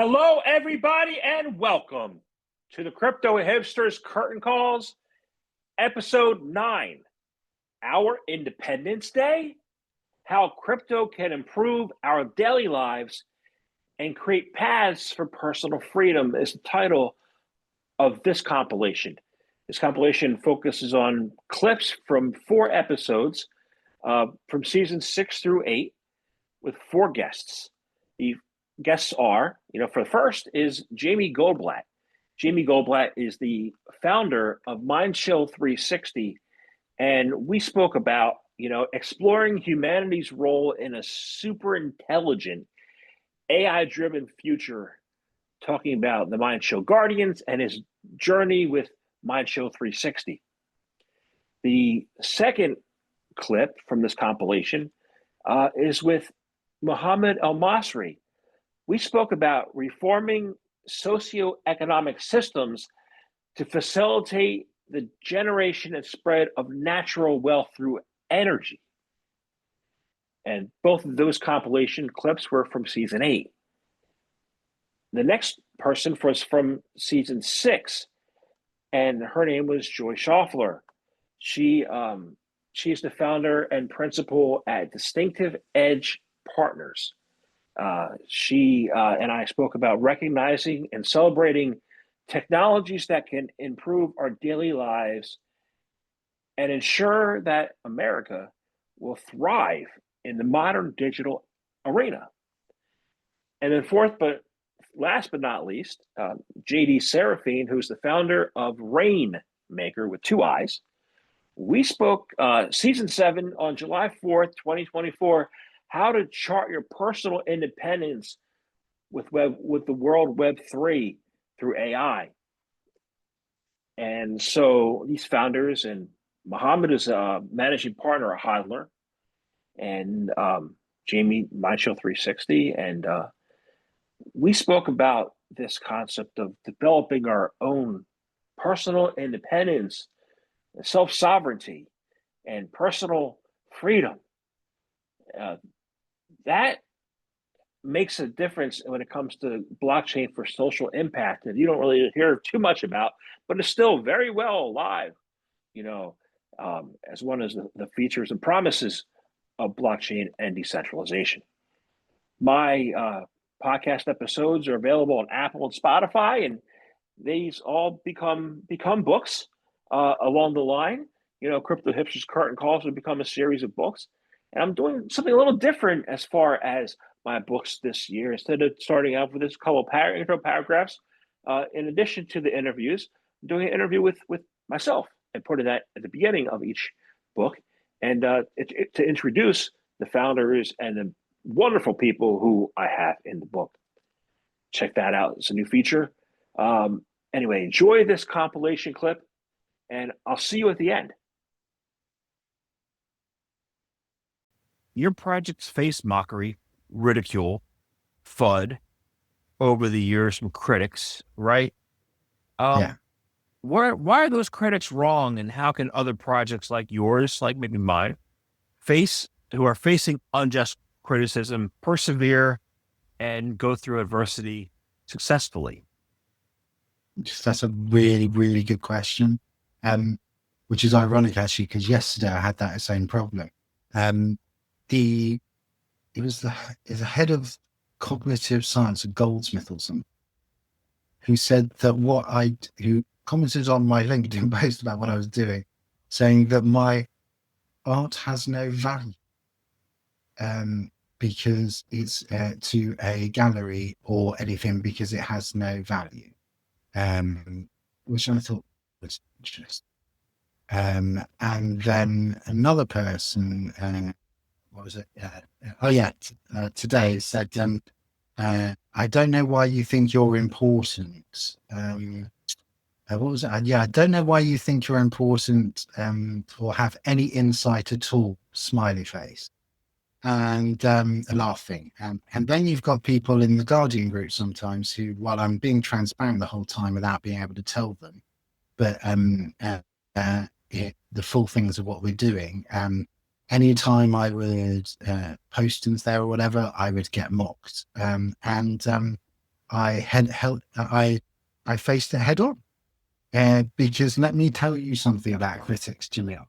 Hello, everybody, and welcome to the Crypto Hipsters Curtain Calls, Episode 9, Our Independence Day, How Crypto Can Improve Our Daily Lives and Create Paths for Personal Freedom is the title of this compilation. This compilation focuses on clips from 4 episodes from seasons 6 through 8 with 4 guests. The guests are, for the first is Jamie Goldblatt. Jamie Goldblatt is the founder of Mindchill 360, and we spoke about, exploring humanity's role in a super intelligent, AI-driven future, talking about the Mindchill Guardians and his journey with Mindchill 360. The second clip from this compilation is with Mohamed El-Masri. We spoke about reforming socioeconomic systems to facilitate the generation and spread of natural wealth through energy. And both of those compilation clips were from season 8. The next person was from season 6, and her name was Joy Schoffler. She's the founder and principal at Distinctive EdgePartners. She and I spoke about recognizing and celebrating technologies that can improve our daily lives and ensure that America will thrive in the modern digital arena. And then fourth, but last but not least, JD Seraphine, who's the founder of Raiinmaker with 2 eyes. We spoke season 7 on July 4th, 2024, how to chart your personal independence with the world Web 3 through AI. And so these founders, and Mohamed is a managing partner at Hodler, and Jamie, Mindchill 360, and we spoke about this concept of developing our own personal independence, self-sovereignty, and personal freedom. That makes a difference when it comes to blockchain for social impact, and you don't really hear too much about, but it's still very well alive, as one of the features and promises of blockchain and decentralization. My podcast episodes are available on Apple and Spotify, and these all become books along the line. Crypto Hipsters Curtain Calls will become a series of books. And I'm doing something a little different as far as my books this year. Instead of starting out with this couple intro paragraphs, in addition to the interviews, I'm doing an interview with myself and putting that at the beginning of each book, and to introduce the founders and the wonderful people who I have in the book. Check that out. It's a new feature. Anyway, enjoy this compilation clip, and I'll see you at the end. Your projects face mockery, ridicule, FUD over the years from critics, right? Yeah. Why are those critics wrong, and how can other projects like yours, like maybe mine, who are facing unjust criticism, persevere and go through adversity successfully? That's a really, really good question. Which is ironic actually, because yesterday I had that same problem. It was the head of cognitive science at Goldsmith or something, who said that who commented on my LinkedIn post about what I was doing, saying that my art has no value because it's to a gallery or anything, because it has no value, which I thought was interesting. And then another person, what was it? Today said, I don't know why you think you're important. What was it? I don't know why you think you're important or have any insight at all, smiley face. And laughing. And then you've got people in the Guardian group sometimes who, while I'm being transparent the whole time without being able to tell them, but the full things of what we're doing, anytime I would post things there or whatever, I would get mocked. And I faced it head on. Because let me tell you something about critics, Jamil.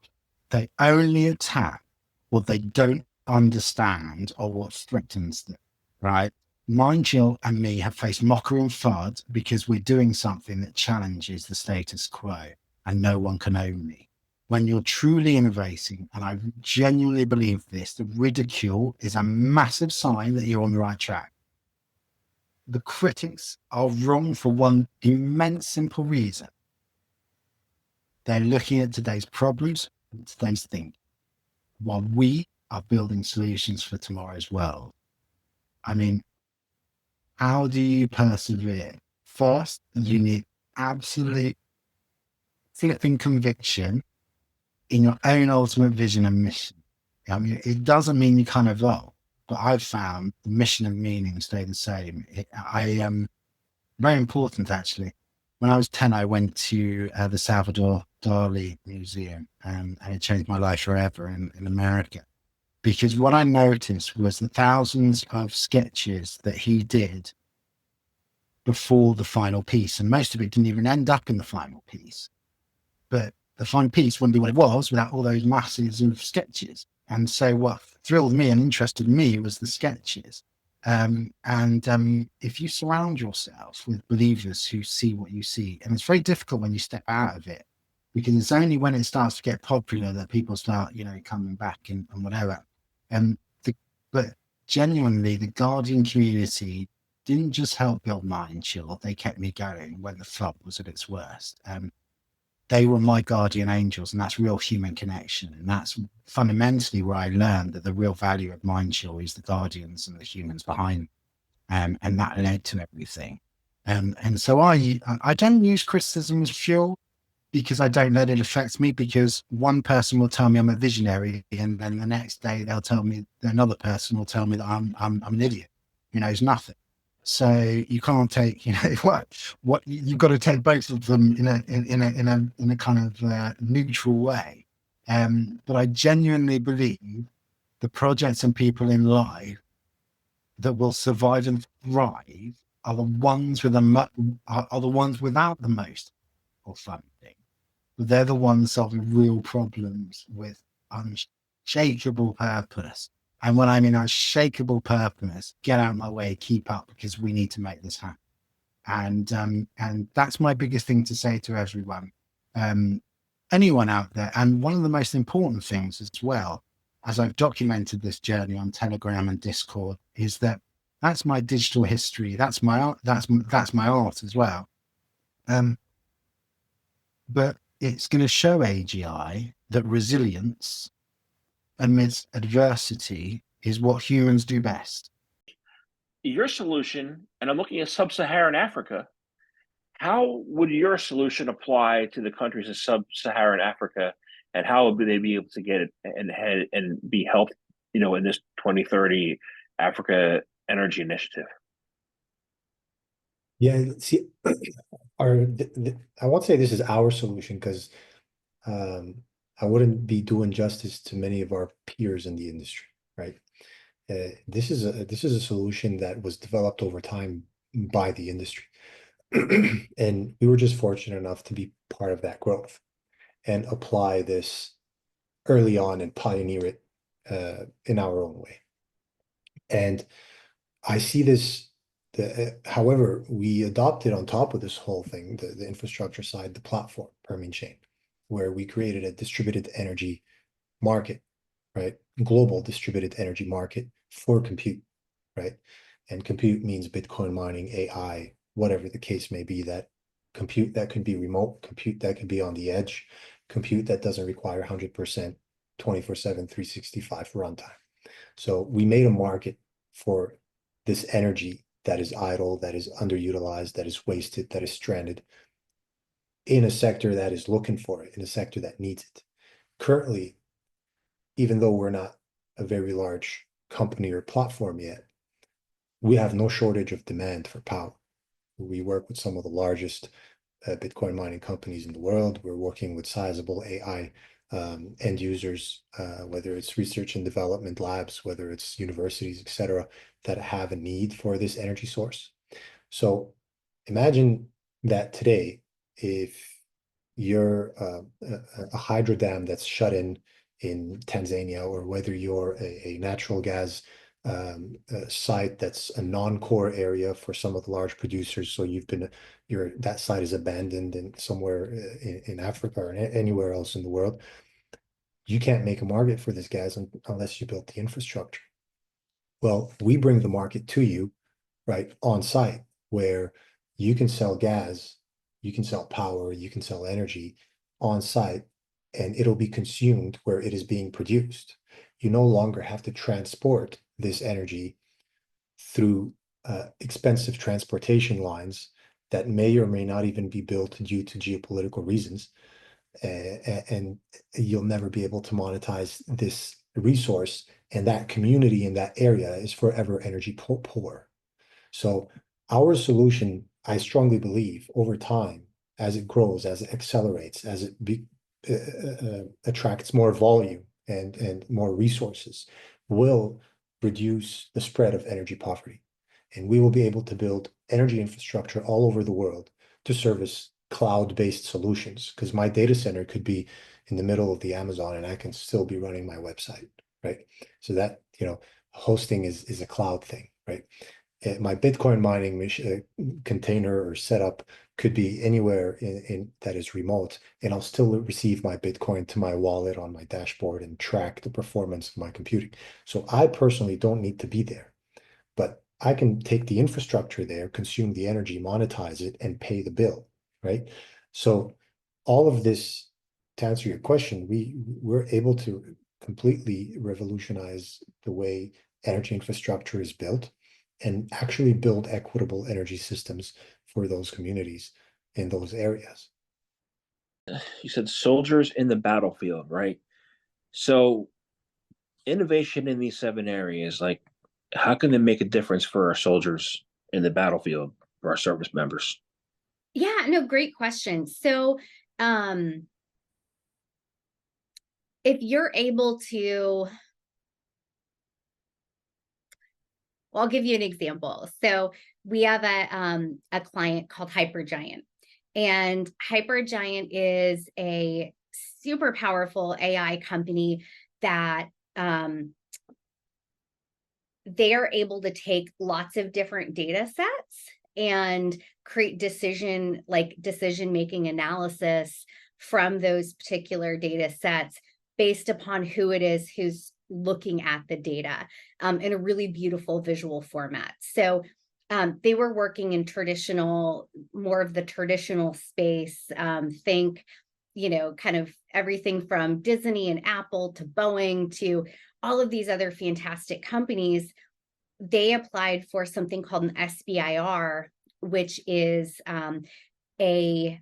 They only attack what they don't understand or what threatens them, right? Jill and me have faced mockery and FUD because we're doing something that challenges the status quo and no one can own me. When you're truly innovating, and I genuinely believe this, the ridicule is a massive sign that you're on the right track. The critics are wrong for one immense simple reason. They're looking at today's problems and today's thing, while we are building solutions for tomorrow's world. I mean, how do you persevere? First, you need absolute flipping conviction in your own ultimate vision and mission. I mean, it doesn't mean you can't evolve, but I've found the mission and meaning stay the same. Very important, actually. When I was 10, I went to the Salvador Dali Museum, and it changed my life forever in America. Because what I noticed was the thousands of sketches that he did before the final piece, and most of it didn't even end up in the final piece. But the final piece wouldn't be what it was without all those masses of sketches. And so what thrilled me and interested me was the sketches. If you surround yourself with believers who see what you see, and it's very difficult when you step out of it, because it's only when it starts to get popular that people start, coming back and whatever. But genuinely, the Guardian community didn't just help build Mind Chill; they kept me going when the flop was at its worst. They were my guardian angels, and that's real human connection. And that's fundamentally where I learned that the real value of Mind Chill is the guardians and the humans behind them. And that led to everything. And so I don't use criticism as fuel because I don't let it affect me, because one person will tell me I'm a visionary, and then the next day they'll tell me, another person will tell me that I'm an idiot. It's nothing. So you can't take, what you've got to take both of them in a kind of neutral way. But I genuinely believe the projects and people in life that will survive and thrive are the ones with are the ones without the most funding. But they're the ones solving real problems with unshakable purpose. And when I'm in unshakable purpose, get out of my way, keep up, because we need to make this happen. And that's my biggest thing to say to everyone, anyone out there. And one of the most important things as well, as I've documented this journey on Telegram and Discord, is that that's my digital history. That's my art. That's my art as well. But it's going to show AGI that resilience amidst adversity is what humans do best. Your solution, and I'm looking at sub-Saharan Africa, how would your solution apply to the countries of sub-Saharan Africa, and how would they be able to get it and be helped, in this 2030 Africa Energy Initiative? Yeah, see, I won't say this is our solution, because I wouldn't be doing justice to many of our peers in the industry, right? This is a solution that was developed over time by the industry, and we were just fortunate enough to be part of that growth and apply this early on and pioneer it in our own way. And I see this. However, we adopted on top of this whole thing, the infrastructure side, the platform, Permian Chain, where we created a distributed energy market, right? Global distributed energy market for compute, right? And compute means Bitcoin mining, AI, whatever the case may be, that compute that can be remote, compute that can be on the edge, compute that doesn't require 100% 24/7, 365 runtime. So we made a market for this energy that is idle, that is underutilized, that is wasted, that is stranded, in a sector that is looking for it, in a sector that needs it. Currently, even though we're not a very large company or platform yet, we have no shortage of demand for power. We work with some of the largest Bitcoin mining companies in the world. We're working with sizable AI end users, whether it's research and development labs, whether it's universities, etc., that have a need for this energy source. So imagine that today, if you're a hydro dam that's shut in Tanzania, or whether you're a natural gas site that's a non-core area for some of the large producers. So that site is abandoned in somewhere in Africa or anywhere else in the world. You can't make a market for this gas unless you built the infrastructure. Well, we bring the market to you, right, on site, where you can sell gas, you can sell power, you can sell energy on site, and it'll be consumed where it is being produced. You no longer have to transport this energy through expensive transportation lines that may or may not even be built due to geopolitical reasons. And you'll never be able to monetize this resource, and that community in that area is forever energy poor. So our solution, I strongly believe, over time, as it grows, as it accelerates, as it attracts more volume and more resources, will reduce the spread of energy poverty. And we will be able to build energy infrastructure all over the world to service cloud-based solutions, because my data center could be in the middle of the Amazon and I can still be running my website, right? So that, hosting is a cloud thing, right? My Bitcoin mining container or setup could be anywhere in that is remote, and I'll still receive my Bitcoin to my wallet on my dashboard and track the performance of my computing. So I personally don't need to be there, but I can take the infrastructure there, consume the energy, monetize it, and pay the bill, right? So all of this, to answer your question, we're able to completely revolutionize the way energy infrastructure is built and actually build equitable energy systems for those communities in those areas. You said soldiers in the battlefield, right? So innovation in these 7 areas, like how can they make a difference for our soldiers in the battlefield, for our service members? Yeah, no, great question. So if you're able to, well, I'll give you an example. So we have a client called Hypergiant, and Hypergiant is a super powerful AI company that they are able to take lots of different data sets and create decision-making analysis from those particular data sets based upon who it is who's looking at the data in a really beautiful visual format. So they were working in more of the traditional space. Think, kind of everything from Disney and Apple to Boeing to all of these other fantastic companies. They applied for something called an SBIR, which is a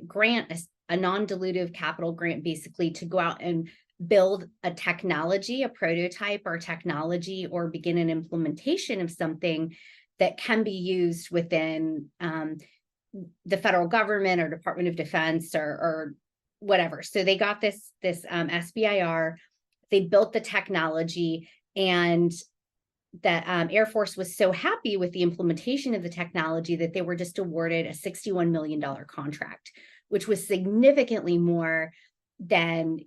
grant, a non-dilutive capital grant, basically to go out and build a technology, a prototype or technology, or begin an implementation of something that can be used within the federal government or Department of Defense or whatever. So they got this SBIR, they built the technology, and the Air Force was so happy with the implementation of the technology that they were just awarded a $61 million contract, which was significantly more than,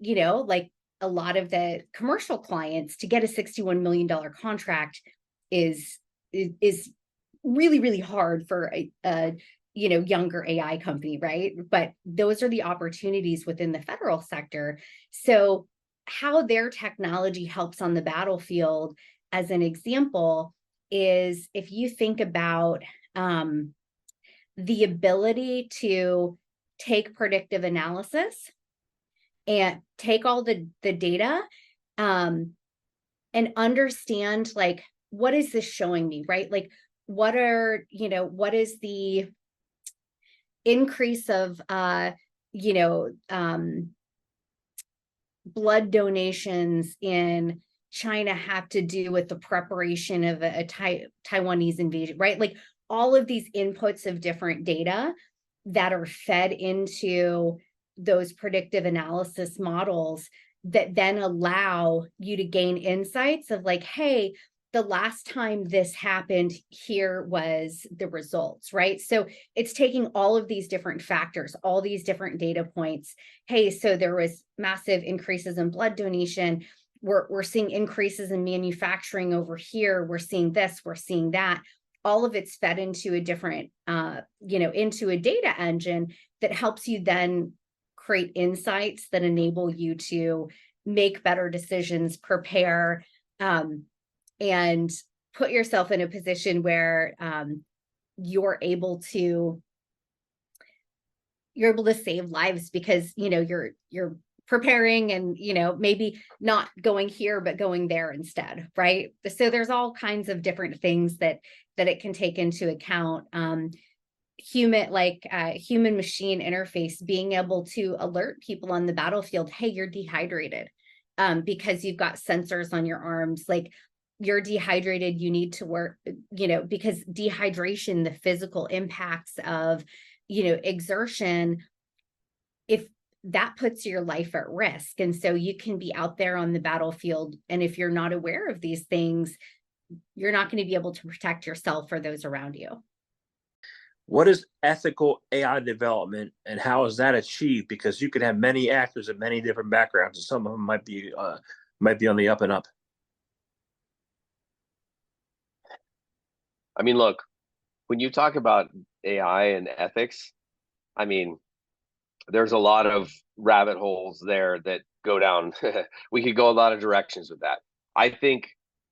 like a lot of the commercial clients. To get a $61 million contract is really, really hard for a younger AI company, right? But those are the opportunities within the federal sector. So how their technology helps on the battlefield, as an example, is if you think about the ability to take predictive analysis and take all the data and understand, like, what is this showing me, right? Like, what is the increase of blood donations in China have to do with the preparation of a Taiwanese invasion, right? Like all of these inputs of different data that are fed into those predictive analysis models that then allow you to gain insights of like, hey, the last time this happened, here was the results, right? So it's taking all of these different factors, all these different data points. Hey, so there was massive increases in blood donation. We're seeing increases in manufacturing over here. We're seeing this, we're seeing that. All of it's fed into a different, into a data engine that helps you then create insights that enable you to make better decisions, prepare, and put yourself in a position where you're able to save lives, because you're preparing and maybe not going here but going there instead, right? So there's all kinds of different things that it can take into account. Human machine interface, being able to alert people on the battlefield, hey, you're dehydrated, because you've got sensors on your arms, like you're dehydrated, you need to work, because dehydration, the physical impacts of exertion, if that puts your life at risk. And so you can be out there on the battlefield, and if you're not aware of these things, you're not going to be able to protect yourself or those around you. What is ethical AI development, and how is that achieved? Because you could have many actors of many different backgrounds, and some of them might be on the up and up. I mean, look, when you talk about AI and ethics, I mean, there's a lot of rabbit holes there that go down. We could go a lot of directions with that. I think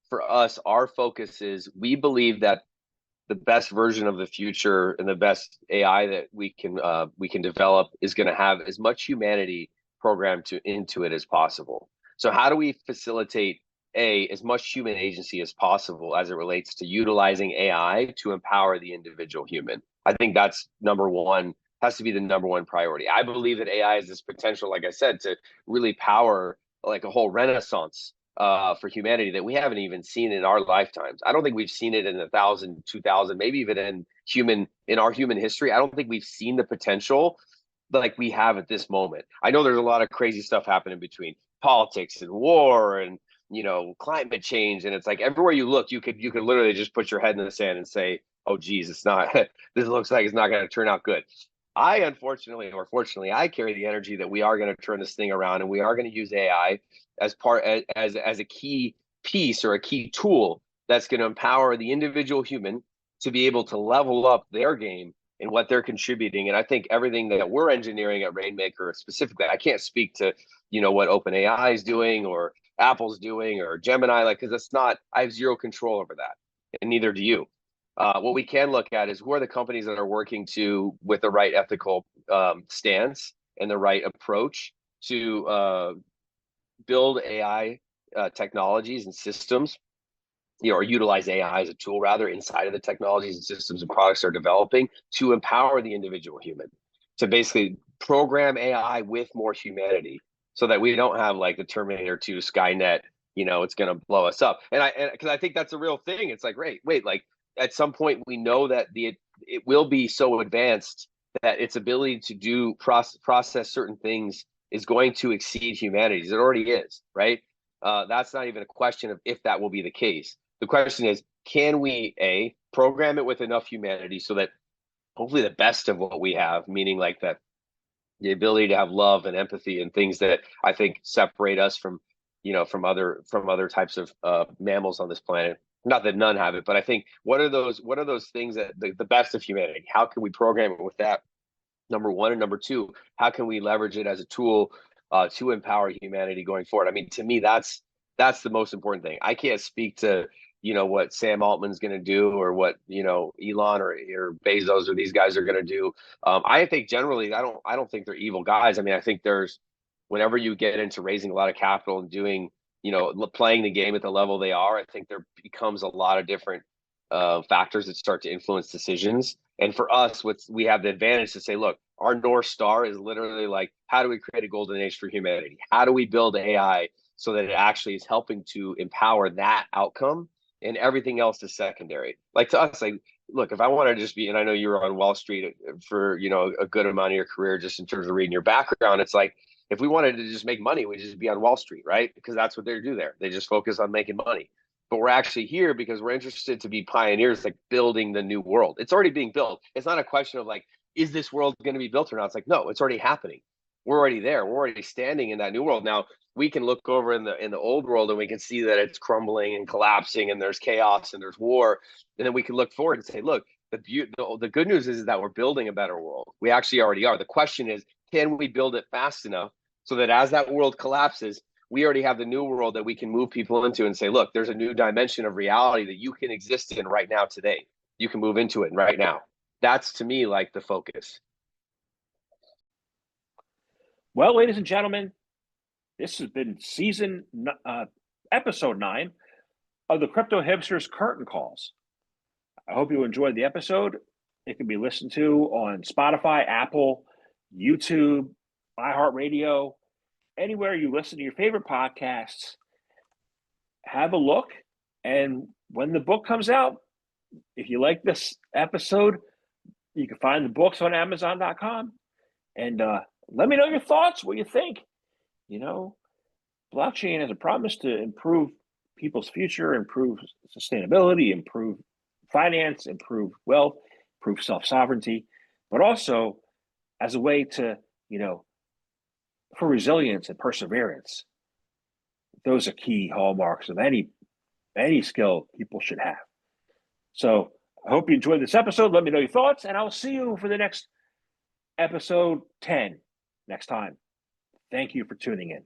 for us, our focus is, we believe that the best version of the future and the best AI that we can develop is going to have as much humanity programmed into it as possible. So how do we facilitate as much human agency as possible as it relates to utilizing AI to empower the individual human? I think that's number one, has to be the number one priority. I believe that AI has this potential, like I said, to really power like a whole renaissance for humanity that we haven't even seen in our lifetimes. I don't think we've seen it in 1,000, 2,000, maybe even in our human history. I don't think we've seen the potential like we have at this moment. I know there's a lot of crazy stuff happening between politics and war and climate change, and it's like everywhere you look, you could literally just put your head in the sand and say, oh geez, it's not this looks like it's not going to turn out good. I unfortunately, or fortunately, I carry the energy that we are going to turn this thing around, and we are going to use AI as a key piece or a key tool that's going to empower the individual human to be able to level up their game and what they're contributing. And I think everything that we're engineering at Raiinmaker specifically, I can't speak to what OpenAI is doing or Apple's doing or Gemini, because it's not, I have zero control over that, and neither do you. What we can look at is who are the companies that are working with the right ethical stance and the right approach to build AI technologies and systems, or utilize AI as a tool rather inside of the technologies and systems and products they're developing to empower the individual human, to basically program AI with more humanity, so that we don't have like the Terminator 2 Skynet, it's going to blow us up. And because I think that's a real thing. It's like, wait, like at some point we know that it will be so advanced that its ability to do process certain things is going to exceed humanity's. It already is, right? That's not even a question of if that will be the case. The question is, can we program it with enough humanity so that hopefully the best of what we have, meaning like that the ability to have love and empathy and things that I think separate us from other types of mammals on this planet. Not that none have it, but I think what are those things that the best of humanity? How can we program it with that? Number one, and number two, how can we leverage it as a tool to empower humanity going forward? I mean, to me, that's the most important thing. I can't speak to what Sam Altman's going to do, or what Elon or Bezos or these guys are going to do. I think generally, I don't think they're evil guys. I mean, I think whenever you get into raising a lot of capital and doing playing the game at the level they are, I think there becomes a lot of different factors that start to influence decisions. And for us, we have the advantage to say, look, our North Star is literally like, how do we create a golden age for humanity? How do we build AI so that it actually is helping to empower that outcome, and everything else is secondary? Like to us, like, look, if I want to just be, and I know you were on Wall Street for, a good amount of your career, just in terms of reading your background, it's like, if we wanted to just make money, we'd just be on Wall Street, right? Because that's what they do there. They just focus on making money. but we're actually here because we're interested to be pioneers, like building the new world. It's already being built. It's not a question of like, is this world going to be built or not? It's like, no, it's already happening. We're already there. We're already standing in that new world. Now we can look over in the old world and we can see that it's crumbling and collapsing and there's chaos and there's war. And then we can look forward and say, look, the good news is that we're building a better world. We actually already are. The question is, can we build it fast enough so that as that world collapses, we already have the new world that we can move people into and say, look, there's a new dimension of reality that you can exist in right now today. You can move into it right now. That's to me like the focus. Well, ladies and gentlemen, this has been episode 9 of the Crypto Hipsters Curtain Calls. I hope you enjoyed the episode. It can be listened to on Spotify, Apple, YouTube, iHeartRadio, anywhere you listen to your favorite podcasts. Have a look. And when the book comes out, if you like this episode, you can find the books on Amazon.com. And let me know your thoughts, what you think. You know, blockchain has a promise to improve people's future, improve sustainability, improve finance, improve wealth, improve self-sovereignty, but also as a way to, for resilience and perseverance. Those are key hallmarks of any skill people should have. So I hope you enjoyed this episode. Let me know your thoughts, and I'll see you for the next episode 10 next time. Thank you for tuning in.